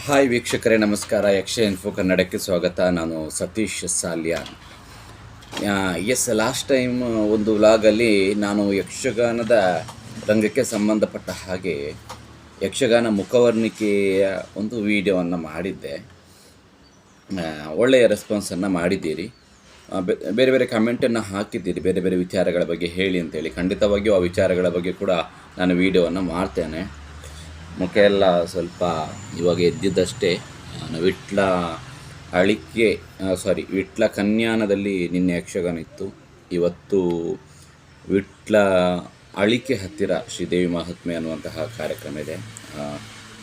Hi ವೀಕ್ಷಕರೇ, ನಮಸ್ಕಾರ. ಯಕ್ಷ ಇನ್ಫೋ ಕನ್ನಡಕ್ಕೆ ಸ್ವಾಗತ. ನಾನು ಸತೀಶ್ ಸಾಲ್ಯಾನ್. ಲಾಸ್ಟ್ ಟೈಮ್ ಒಂದು ವ್ಲಾಗಲ್ಲಿ ನಾನು ಯಕ್ಷಗಾನದ ರಂಗಕ್ಕೆ ಸಂಬಂಧಪಟ್ಟ ಹಾಗೆ ಯಕ್ಷಗಾನ ಮುಖವರ್ಣಿಕೆಯ ಒಂದು ವಿಡಿಯೋವನ್ನು ಮಾಡಿದ್ದೆ. ಒಳ್ಳೆಯ ರೆಸ್ಪಾನ್ಸನ್ನು ಮಾಡಿದ್ದೀರಿ. ಬೇರೆ ಬೇರೆ ಕಮೆಂಟನ್ನು ಹಾಕಿದ್ದೀರಿ, ಬೇರೆ ಬೇರೆ ವಿಚಾರಗಳ ಬಗ್ಗೆ ಹೇಳಿ ಅಂತೇಳಿ. ಖಂಡಿತವಾಗಿಯೂ ಆ ವಿಚಾರಗಳ ಬಗ್ಗೆ ಕೂಡ ನಾನು ವಿಡಿಯೋವನ್ನು ಮಾಡ್ತೇನೆ. ಮುಖ ಎಲ್ಲ ಸ್ವಲ್ಪ ಇವಾಗ ಎದ್ದಿದ್ದಷ್ಟೇ. ವಿಟ್ಲ ಕನ್ಯಾನದಲ್ಲಿ ನಿನ್ನೆ ಯಕ್ಷಗಾನ ಇತ್ತು. ಇವತ್ತು ವಿಟ್ಲ ಅಳಿಕೆ ಹತ್ತಿರ ಶ್ರೀದೇವಿ ಮಹಾತ್ಮೆ ಅನ್ನುವಂತಹ ಕಾರ್ಯಕ್ರಮ ಇದೆ.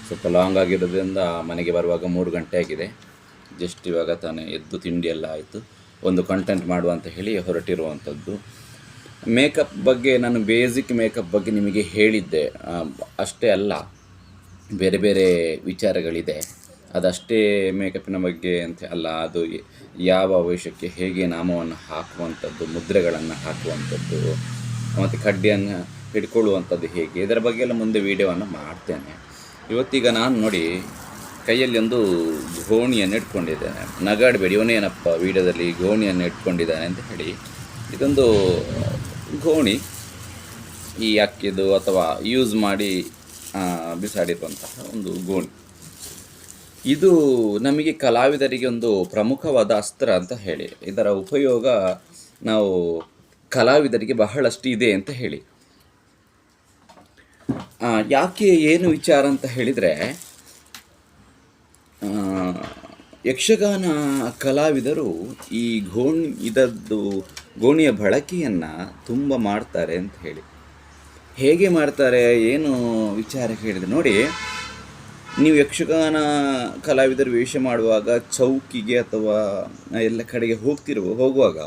ಸ್ವಲ್ಪ ಲಾಂಗ್ ಆಗಿರೋದ್ರಿಂದ ಮನೆಗೆ ಬರುವಾಗ 3 ಗಂಟೆ ಆಗಿದೆ. ಜಸ್ಟ್ ಇವಾಗ ತಾನೇ ಎದ್ದು ತಿಂಡಿ ಎಲ್ಲ ಆಯಿತು. ಒಂದು ಕಂಟೆಂಟ್ ಮಾಡುವ ಅಂತ ಹೇಳಿ ಹೊರಟಿರುವಂಥದ್ದು. ಮೇಕಪ್ ಬಗ್ಗೆ ನಾನು ಬೇಸಿಕ್ ಮೇಕಪ್ ಬಗ್ಗೆ ನಿಮಗೆ ಹೇಳಿದ್ದೆ. ಅಷ್ಟೇ ಅಲ್ಲ, ಬೇರೆ ಬೇರೆ ವಿಚಾರಗಳಿದೆ. ಅದಷ್ಟೇ ಮೇಕಪ್ಪಿನ ಬಗ್ಗೆ ಅಂತ ಅಲ್ಲ, ಅದು ಯಾವ ವೇಷಕ್ಕೆ ಹೇಗೆ ನಾಮವನ್ನು ಹಾಕುವಂಥದ್ದು, ಮುದ್ರೆಗಳನ್ನು ಹಾಕುವಂಥದ್ದು, ಮತ್ತು ಕಡ್ಡಿಯನ್ನು ಹಿಡ್ಕೊಳ್ಳುವಂಥದ್ದು ಹೇಗೆ, ಇದರ ಬಗ್ಗೆ ಎಲ್ಲ ಮುಂದೆ ವಿಡಿಯೋವನ್ನು ಮಾಡ್ತೇನೆ. ಇವತ್ತೀಗ ನಾನು ನೋಡಿ ಕೈಯಲ್ಲಿ ಒಂದು ಗೋಣಿಯನ್ನು ಇಟ್ಕೊಂಡಿದ್ದೇನೆ. ನಗಾಡಬೇಡಿ, ಇವನೇನಪ್ಪ ವಿಡಿಯೋದಲ್ಲಿ ಗೋಣಿಯನ್ನು ಇಟ್ಕೊಂಡಿದ್ದಾನೆ ಅಂತ ಹೇಳಿ. ಇದೊಂದು ಗೋಣಿ, ಈ ಅಕ್ಕಿದು ಅಥವಾ ಯೂಸ್ ಮಾಡಿ ಬಿಸಾಡಿರುವಂತಹ ಒಂದು ಗೋಣಿ. ಇದು ನಮಗೆ ಕಲಾವಿದರಿಗೆ ಒಂದು ಪ್ರಮುಖವಾದ ಅಸ್ತ್ರ ಅಂತ ಹೇಳಿ. ಇದರ ಉಪಯೋಗ ನಾವು ಕಲಾವಿದರಿಗೆ ಬಹಳಷ್ಟು ಇದೆ ಅಂತ ಹೇಳಿ. ಯಾಕೆ, ಏನು ವಿಚಾರ ಅಂತ ಹೇಳಿದರೆ, ಯಕ್ಷಗಾನ ಕಲಾವಿದರು ಈ ಗೋಣಿಯ ಬಳಕೆಯನ್ನು ತುಂಬ ಮಾಡ್ತಾರೆ ಅಂತ ಹೇಳಿ. ಹೇಗೆ ಮಾಡ್ತಾರೆ, ಏನು ವಿಚಾರ ಹೇಳಿದೆ ನೋಡಿ. ನೀವು ಯಕ್ಷಗಾನ ಕಲಾವಿದರು ವೇಷ ಮಾಡುವಾಗ ಚೌಕಿಗೆ ಅಥವಾ ಎಲ್ಲ ಕಡೆಗೆ ಹೋಗುವಾಗ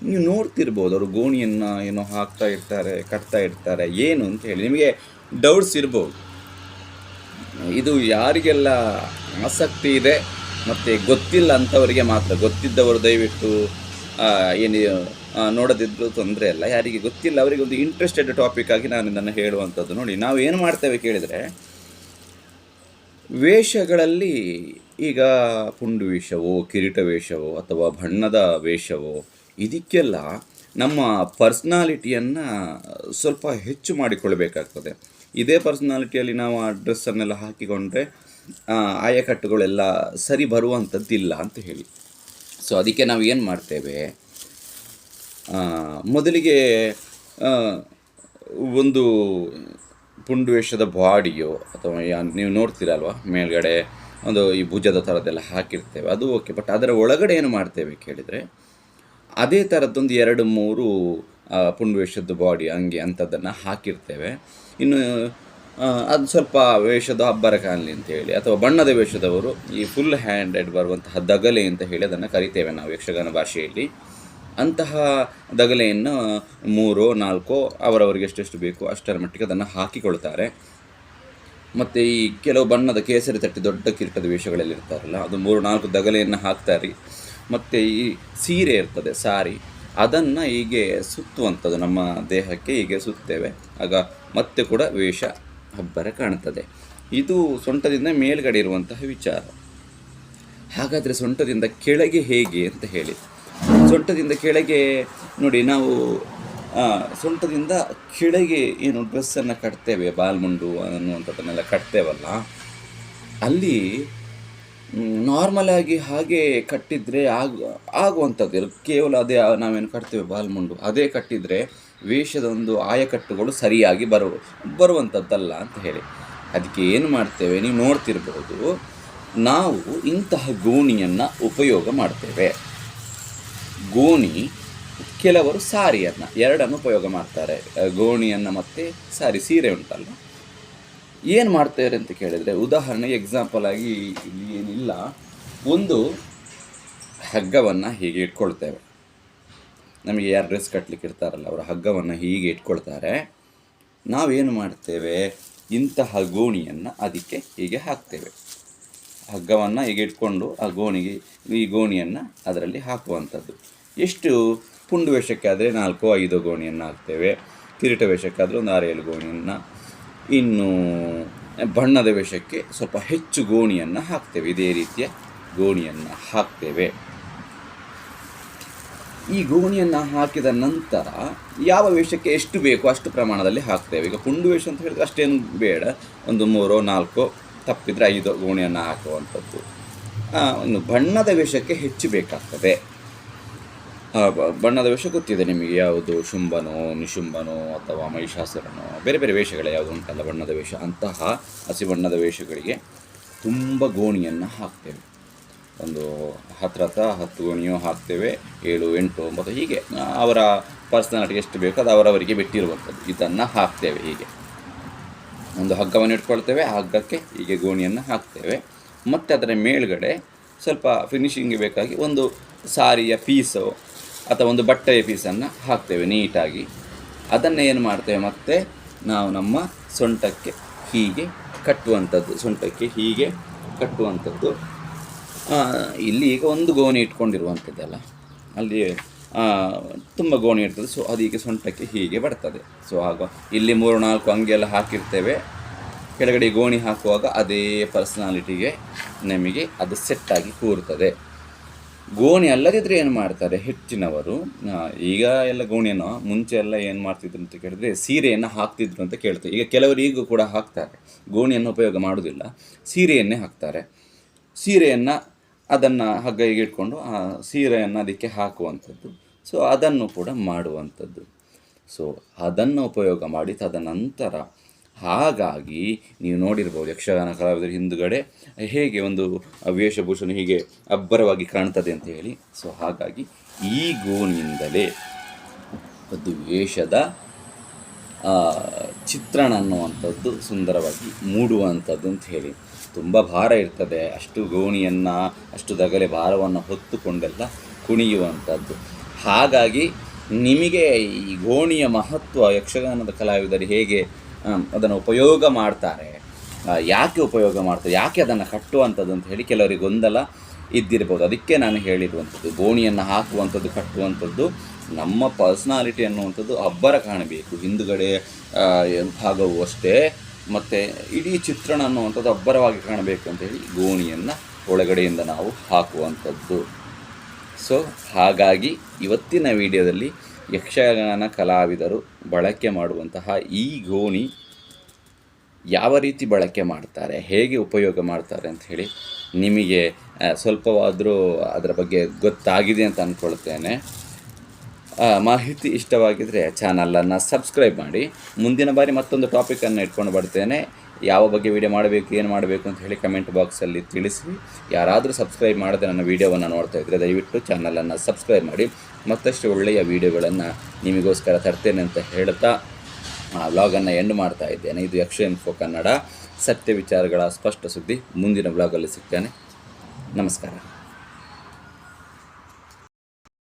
ನೀವು ನೋಡ್ತಿರ್ಬೋದು, ಅವರು ಗೋಣಿಯನ್ನು ಏನೋ ಹಾಕ್ತಾ ಇರ್ತಾರೆ, ಕಟ್ತಾ ಇರ್ತಾರೆ, ಏನು ಅಂತ ಹೇಳಿ ನಿಮಗೆ ಡೌಟ್ಸ್ ಇರ್ಬೋದು. ಇದು ಯಾರಿಗೆಲ್ಲ ಆಸಕ್ತಿ ಇದೆ ಮತ್ತು ಗೊತ್ತಿಲ್ಲ ಅಂಥವರಿಗೆ ಮಾತ್ರ. ಗೊತ್ತಿದ್ದವರು ದಯವಿಟ್ಟು ನೋಡದಿದ್ದರೂ ತೊಂದರೆ ಇಲ್ಲ. ಯಾರಿಗೆ ಗೊತ್ತಿಲ್ಲ ಅವರಿಗೆ ಒಂದು ಇಂಟ್ರೆಸ್ಟೆಡ್ ಟಾಪಿಕ್ ಆಗಿ ನಾನು ಇದನ್ನು ಹೇಳುವಂಥದ್ದು. ನೋಡಿ, ನಾವು ಏನು ಮಾಡ್ತೇವೆ ಕೇಳಿದರೆ, ವೇಷಗಳಲ್ಲಿ ಈಗ ಪುಂಡು ವೇಷವೋ, ಕಿರೀಟ ವೇಷವೋ ಅಥವಾ ಬಣ್ಣದ ವೇಷವೋ, ಇದಕ್ಕೆಲ್ಲ ನಮ್ಮ ಪರ್ಸ್ನಾಲಿಟಿಯನ್ನು ಸ್ವಲ್ಪ ಹೆಚ್ಚು ಮಾಡಿಕೊಳ್ಬೇಕಾಗ್ತದೆ. ಇದೇ ಪರ್ಸ್ನಾಲಿಟಿಯಲ್ಲಿ ನಾವು ಆ ಡ್ರೆಸ್ಸನ್ನೆಲ್ಲ ಹಾಕಿಕೊಂಡ್ರೆ ಆಯಕಟ್ಟುಗಳೆಲ್ಲ ಸರಿ ಬರುವಂಥದ್ದಿಲ್ಲ ಅಂತ ಹೇಳಿ. ಸೊ ಅದಕ್ಕೆ ನಾವು ಏನು ಮಾಡ್ತೇವೆ, ಮೊದಲಿಗೆ ಒಂದು ಪುಂಡು ವೇಷದ ಬಾಡಿಯೋ ಅಥವಾ ನೀವು ನೋಡ್ತೀರಲ್ವ, ಮೇಲ್ಗಡೆ ಒಂದು ಈ ಭುಜದ ಥರದ್ದೆಲ್ಲ ಹಾಕಿರ್ತೇವೆ, ಅದು ಓಕೆ. ಬಟ್ ಅದರ ಒಳಗಡೆ ಏನು ಮಾಡ್ತೇವೆ ಕೇಳಿದರೆ, ಅದೇ ಥರದ್ದೊಂದು 2-3 ಪುಂಡು ವೇಷದ ಬಾಡಿ ಅಂಗಿ ಅಂಥದ್ದನ್ನು ಹಾಕಿರ್ತೇವೆ. ಇನ್ನು ಅದು ಸ್ವಲ್ಪ ವೇಷದ ಅಬ್ಬರ ಕಾಣಲಿ ಅಂತೇಳಿ, ಅಥವಾ ಬಣ್ಣದ ವೇಷದವರು ಈ ಫುಲ್ ಹ್ಯಾಂಡೆಡ್ ಬರುವಂತಹ ದಗಲೆ ಅಂತ ಹೇಳಿ ಅದನ್ನು ಕರಿತೇವೆ ನಾವು ಯಕ್ಷಗಾನ ಭಾಷೆಯಲ್ಲಿ. ಅಂತಹ ದಗಲೆಯನ್ನು 3-4 ಅವರವರಿಗೆ ಎಷ್ಟೆಷ್ಟು ಬೇಕು ಅಷ್ಟರ ಮಟ್ಟಿಗೆ ಅದನ್ನು ಹಾಕಿಕೊಳ್ತಾರೆ. ಮತ್ತು ಈ ಕೆಲವು ಬಣ್ಣದ ಕೇಸರಿ ತಟ್ಟಿ ದೊಡ್ಡ ಕಿರೀಟದ ವೇಷಗಳಲ್ಲಿ ಇರ್ತಾರಲ್ಲ, ಅದು 3-4 ದಗಲೆಯನ್ನು ಹಾಕ್ತಾರೆ. ಮತ್ತು ಈ ಸೀರೆ ಇರ್ತದೆ, ಸಾರಿ, ಅದನ್ನು ಹೀಗೆ ಸುತ್ತುವಂಥದ್ದು, ನಮ್ಮ ದೇಹಕ್ಕೆ ಹೀಗೆ ಸುತ್ತೇವೆ. ಆಗ ಮತ್ತೆ ಕೂಡ ವೇಷ ಅಬ್ಬರ ಕಾಣುತ್ತದೆ. ಇದು ಸೊಂಟದಿಂದ ಮೇಲ್ಗಡೆ ಇರುವಂತಹ ವಿಚಾರ. ಹಾಗಾದರೆ ಸೊಂಟದಿಂದ ಕೆಳಗೆ ಹೇಗೆ ಅಂತ ಹೇಳಿ, ಸೊಂಟದಿಂದ ಕೆಳಗೆ ನೋಡಿ, ನಾವು ಸೊಂಟದಿಂದ ಕೆಳಗೆ ಏನು ಡ್ರೆಸ್ಸನ್ನು ಕಟ್ತೇವೆ, ಬಾಲ್ಮುಂಡು ಅನ್ನುವಂಥದ್ದನ್ನೆಲ್ಲ ಕಟ್ತೇವಲ್ಲ, ಅಲ್ಲಿ ನಾರ್ಮಲಾಗಿ ಹಾಗೆ ಕಟ್ಟಿದರೆ ಆಗುವಂಥದ್ದು ಕೇವಲ ಅದೇ. ನಾವೇನು ಕಟ್ತೇವೆ ಬಾಲ್ಮುಂಡು, ಅದೇ ಕಟ್ಟಿದರೆ ವೇಷದ ಒಂದು ಆಯಕಟ್ಟುಗಳು ಸರಿಯಾಗಿ ಬರುವಂಥದ್ದಲ್ಲ ಅಂತ ಹೇಳಿ. ಅದಕ್ಕೆ ಏನು ಮಾಡ್ತೇವೆ, ನೀವು ನೋಡ್ತಿರ್ಬೋದು, ನಾವು ಇಂತಹ ಗೋಣಿಯನ್ನು ಉಪಯೋಗ ಮಾಡ್ತೇವೆ. ಗೋಣಿ, ಕೆಲವರು ಸಾರಿಯನ್ನು, ಎರಡನ್ನು ಉಪಯೋಗ ಮಾಡ್ತಾರೆ, ಗೋಣಿಯನ್ನು ಮತ್ತು ಸಾರಿ, ಸೀರೆ ಉಂಟಲ್ಲ. ಏನು ಮಾಡ್ತಾರೆ ಅಂತ ಕೇಳಿದರೆ, ಉದಾಹರಣೆಗೆ ಎಕ್ಸಾಂಪಲ್ ಆಗಿ ಇಲ್ಲಿ ಏನಿಲ್ಲ, ಒಂದು ಹಗ್ಗವನ್ನು ಹೀಗೆ ಇಟ್ಕೊಳ್ತೇವೆ. ನಮಗೆ ಯಾರು ಡ್ರೆಸ್ ಕಟ್ಟಲಿಕ್ಕೆ ಇರ್ತಾರಲ್ಲ, ಅವರು ಹಗ್ಗವನ್ನು ಹೀಗೆ ಇಟ್ಕೊಳ್ತಾರೆ. ನಾವೇನು ಮಾಡ್ತೇವೆ, ಇಂತಹ ಗೋಣಿಯನ್ನು ಅದಕ್ಕೆ ಹೀಗೆ ಹಾಕ್ತೇವೆ. ಹಗ್ಗವನ್ನು ಹೀಗೆ ಇಟ್ಕೊಂಡು ಈ ಗೋಣಿಯನ್ನು ಅದರಲ್ಲಿ ಹಾಕುವಂಥದ್ದು. ಎಷ್ಟು ಪುಂಡು ವೇಷಕ್ಕೆ ಆದರೆ 4-5 ಗೋಣಿಯನ್ನು ಹಾಕ್ತೇವೆ. ಕಿರೀಟ ವೇಷಕ್ಕಾದರೆ ಒಂದು 6-7 ಗೋಣಿಯನ್ನು. ಇನ್ನು ಬಣ್ಣದ ವೇಷಕ್ಕೆ ಸ್ವಲ್ಪ ಹೆಚ್ಚು ಗೋಣಿಯನ್ನು ಹಾಕ್ತೇವೆ. ಇದೇ ರೀತಿಯ ಗೋಣಿಯನ್ನು ಹಾಕ್ತೇವೆ. ಈ ಗೋಣಿಯನ್ನು ಹಾಕಿದ ನಂತರ ಯಾವ ವೇಷಕ್ಕೆ ಎಷ್ಟು ಬೇಕೋ ಅಷ್ಟು ಪ್ರಮಾಣದಲ್ಲಿ ಹಾಕ್ತೇವೆ. ಈಗ ಪುಂಡು ವೇಷ ಅಂತ ಹೇಳಿದ್ರೆ ಅಷ್ಟೇನು ಬೇಡ, ಒಂದು 3 4 ತಪ್ಪಿದರೆ 5 ಗೋಣಿಯನ್ನು ಹಾಕುವಂಥದ್ದು. ಇನ್ನು ಬಣ್ಣದ ವೇಷಕ್ಕೆ ಹೆಚ್ಚು ಬೇಕಾಗ್ತದೆ. ಬಣ್ಣದ ವೇಷ ಗೊತ್ತಿದೆ ನಿಮಗೆ, ಯಾವುದು ಶುಂಭನೋ ನಿಶುಂಭನೋ ಅಥವಾ ಮಹಿಷಾಸುರನೋ, ಬೇರೆ ಬೇರೆ ವೇಷಗಳು ಯಾವುದು ಉಂಟಲ್ಲ ಬಣ್ಣದ ವೇಷ. ಅಂತಹ ಹಸಿ ಬಣ್ಣದ ವೇಷಗಳಿಗೆ ತುಂಬ ಗೋಣಿಯನ್ನು ಹಾಕ್ತೇವೆ. ಒಂದು 10 ಗೋಣಿಯೋ ಹಾಕ್ತೇವೆ, 7 8 9 ಹೀಗೆ ಅವರ ಪರ್ಸನಾಲಿಟಿಗೆ ಎಷ್ಟು ಬೇಕೋ ಅದು ಅವರವರಿಗೆ ಬಿಟ್ಟಿರುವಂಥದ್ದು. ಇದನ್ನು ಹಾಕ್ತೇವೆ. ಹೀಗೆ ಒಂದು ಹಗ್ಗವನ್ನು ಇಟ್ಕೊಳ್ತೇವೆ, ಆ ಹಗ್ಗಕ್ಕೆ ಹೀಗೆ ಗೋಣಿಯನ್ನು ಹಾಕ್ತೇವೆ. ಮತ್ತು ಅದರ ಮೇಲ್ಗಡೆ ಸ್ವಲ್ಪ ಫಿನಿಶಿಂಗ್ ಬೇಕಾಗಿ ಒಂದು ಸಾರಿಯ ಪೀಸು ಅಥವಾ ಒಂದು ಬಟ್ಟೆಯ ಪೀಸನ್ನು ಹಾಕ್ತೇವೆ ನೀಟಾಗಿ. ಅದನ್ನು ಏನು ಮಾಡ್ತೇವೆ, ಮತ್ತು ನಾವು ನಮ್ಮ ಸೊಂಟಕ್ಕೆ ಹೀಗೆ ಕಟ್ಟುವಂಥದ್ದು. ಸೊಂಟಕ್ಕೆ ಹೀಗೆ ಕಟ್ಟುವಂಥದ್ದು. ಇಲ್ಲಿ ಈಗ ಒಂದು ಗೋಣಿ ಇಟ್ಕೊಂಡಿರುವಂಥದ್ದಲ್ಲ, ಅಲ್ಲಿ ತುಂಬ ಗೋಣಿ ಇರ್ತದೆ. ಸೊ ಅದೀಗ ಸೊಂಟಕ್ಕೆ ಹೀಗೆ ಬರ್ತದೆ. ಸೊ ಆಗ ಇಲ್ಲಿ 3 4 ಅಂಗಿಯೆಲ್ಲ ಹಾಕಿರ್ತೇವೆ. ಕೆಳಗಡೆ ಗೋಣಿ ಹಾಕುವಾಗ ಅದೇ ಪರ್ಸ್ನಾಲಿಟಿಗೆ ನಮಗೆ ಅದು ಸೆಟ್ಟಾಗಿ ಕೂರ್ತದೆ. ಗೋಣಿ ಅಲ್ಲದಿದ್ದರೆ ಏನು ಮಾಡ್ತಾರೆ ಹೆಚ್ಚಿನವರು, ಈಗ ಎಲ್ಲ ಗೋಣಿಯನ್ನು ಮುಂಚೆ ಎಲ್ಲ ಏನು ಮಾಡ್ತಿದ್ರು ಅಂತ ಕೇಳಿದ್ರೆ ಸೀರೆಯನ್ನು ಹಾಕ್ತಿದ್ರು ಅಂತ ಕೇಳ್ತಾರೆ. ಈಗ ಕೆಲವರು ಈಗೂ ಕೂಡ ಹಾಕ್ತಾರೆ, ಗೋಣಿಯನ್ನು ಉಪಯೋಗ ಮಾಡೋದಿಲ್ಲ, ಸೀರೆಯನ್ನೇ ಹಾಕ್ತಾರೆ. ಸೀರೆಯನ್ನು ಅದನ್ನು ಹಗ್ಗಗೆ ಇಟ್ಕೊಂಡು ಆ ಸೀರೆಯನ್ನು ಅದಕ್ಕೆ ಹಾಕುವಂಥದ್ದು. ಸೊ ಅದನ್ನು ಕೂಡ ಮಾಡುವಂಥದ್ದು. ಸೊ ಅದನ್ನು ಉಪಯೋಗ ಮಾಡಿ ತದನಂತರ, ಹಾಗಾಗಿ ನೀವು ನೋಡಿರ್ಬೋದು ಯಕ್ಷಗಾನ ಕಲಾವಿದರ ಹಿಂದುಗಡೆ ಹೇಗೆ ಒಂದು ವೇಷಭೂಷಣ ಹೀಗೆ ಅಬ್ಬರವಾಗಿ ಕಾಣ್ತದೆ ಅಂತ ಹೇಳಿ. ಸೊ ಹಾಗಾಗಿ ಈ ಗೋಣಿಯಿಂದಲೇ ಒಂದು ವೇಷದ ಚಿತ್ರಣ ಅನ್ನುವಂಥದ್ದು ಸುಂದರವಾಗಿ ಮೂಡುವಂಥದ್ದು ಅಂತ ಹೇಳಿ. ತುಂಬ ಭಾರ ಇರ್ತದೆ, ಅಷ್ಟು ಗೋಣಿಯನ್ನು ಅಷ್ಟು ದಗಲೆ ಭಾರವನ್ನು ಹೊತ್ತುಕೊಂಡೆಲ್ಲ ಕುಣಿಯುವಂಥದ್ದು. ಹಾಗಾಗಿ ನಿಮಗೆ ಈ ಗೋಣಿಯ ಮಹತ್ವ ಯಕ್ಷಗಾನದ ಕಲಾವಿದರು ಹೇಗೆ ಅದನ್ನು ಉಪಯೋಗ ಮಾಡ್ತಾರೆ, ಯಾಕೆ ಉಪಯೋಗ ಮಾಡ್ತಾರೆ, ಯಾಕೆ ಅದನ್ನು ಕಟ್ಟುವಂಥದ್ದು ಅಂತ ಹೇಳಿ ಕೆಲವರಿಗೆ ಗೊಂದಲ ಇದ್ದಿರ್ಬೋದು. ಅದಕ್ಕೆ ನಾನು ಹೇಳಿರುವಂಥದ್ದು, ಗೋಣಿಯನ್ನು ಹಾಕುವಂಥದ್ದು ಕಟ್ಟುವಂಥದ್ದು ನಮ್ಮ ಪರ್ಸ್ನಾಲಿಟಿ ಅನ್ನುವಂಥದ್ದು ಅಬ್ಬರ ಕಾಣಬೇಕು. ಹಿಂದುಗಡೆ ಭಾಗವೂ ಅಷ್ಟೇ, ಮತ್ತು ಇಡೀ ಚಿತ್ರಣ ಅನ್ನುವಂಥದ್ದು ಅಬ್ಬರವಾಗಿ ಕಾಣಬೇಕು ಅಂತೇಳಿ ಗೋಣಿಯನ್ನು ಒಳಗಡೆಯಿಂದ ನಾವು ಹಾಕುವಂಥದ್ದು. ಸೊ ಹಾಗಾಗಿ ಇವತ್ತಿನ ವಿಡಿಯೋದಲ್ಲಿ ಯಕ್ಷಗಾನ ಕಲಾವಿದರು ಬಳಕೆ ಮಾಡುವಂತಹ ಈ ಗೋಣಿ ಯಾವ ರೀತಿ ಬಳಕೆ ಮಾಡ್ತಾರೆ, ಹೇಗೆ ಉಪಯೋಗ ಮಾಡ್ತಾರೆ ಅಂತ ಹೇಳಿ ನಿಮಗೆ ಸ್ವಲ್ಪವಾದರೂ ಅದರ ಬಗ್ಗೆ ಗೊತ್ತಾಗಿದೆ ಅಂತ ಅಂದ್ಕೊಳ್ತೇನೆ. ಮಾಹಿತಿ ಇಷ್ಟವಾಗಿದ್ದರೆ ಚಾನಲನ್ನು ಸಬ್ಸ್ಕ್ರೈಬ್ ಮಾಡಿ. ಮುಂದಿನ ಬಾರಿ ಮತ್ತೊಂದು ಟಾಪಿಕನ್ನು ಇಟ್ಕೊಂಡು ಬರ್ತೇನೆ. ಯಾವ ಬಗ್ಗೆ ವಿಡಿಯೋ ಮಾಡಬೇಕು, ಏನು ಮಾಡಬೇಕು ಅಂತ ಹೇಳಿ ಕಮೆಂಟ್ ಬಾಕ್ಸಲ್ಲಿ ತಿಳಿಸಿ. ಯಾರಾದರೂ ಸಬ್ಸ್ಕ್ರೈಬ್ ಮಾಡದೆ ನನ್ನ ವೀಡಿಯೋವನ್ನು ನೋಡ್ತಾ ಇದ್ದರೆ ದಯವಿಟ್ಟು ಚಾನಲನ್ನು ಸಬ್ಸ್ಕ್ರೈಬ್ ಮಾಡಿ. ಮತ್ತಷ್ಟು ಒಳ್ಳೆಯ ವೀಡಿಯೋಗಳನ್ನು ನಿಮಗೋಸ್ಕರ ತರ್ತೇನೆ ಅಂತ ಹೇಳ್ತಾ ವ್ಲಾಗನ್ನು ಎಂಡ್ ಮಾಡ್ತಾ ಇದ್ದೇನೆ. ಇದು ಯಕ್ಷ ಇನ್ಫೋ ಕನ್ನಡ, ಸತ್ಯ ವಿಚಾರಗಳ ಸ್ಪಷ್ಟ ಸುದ್ದಿ. ಮುಂದಿನ ವ್ಲಾಗಲ್ಲಿ ಸಿಗ್ತೇನೆ. ನಮಸ್ಕಾರ.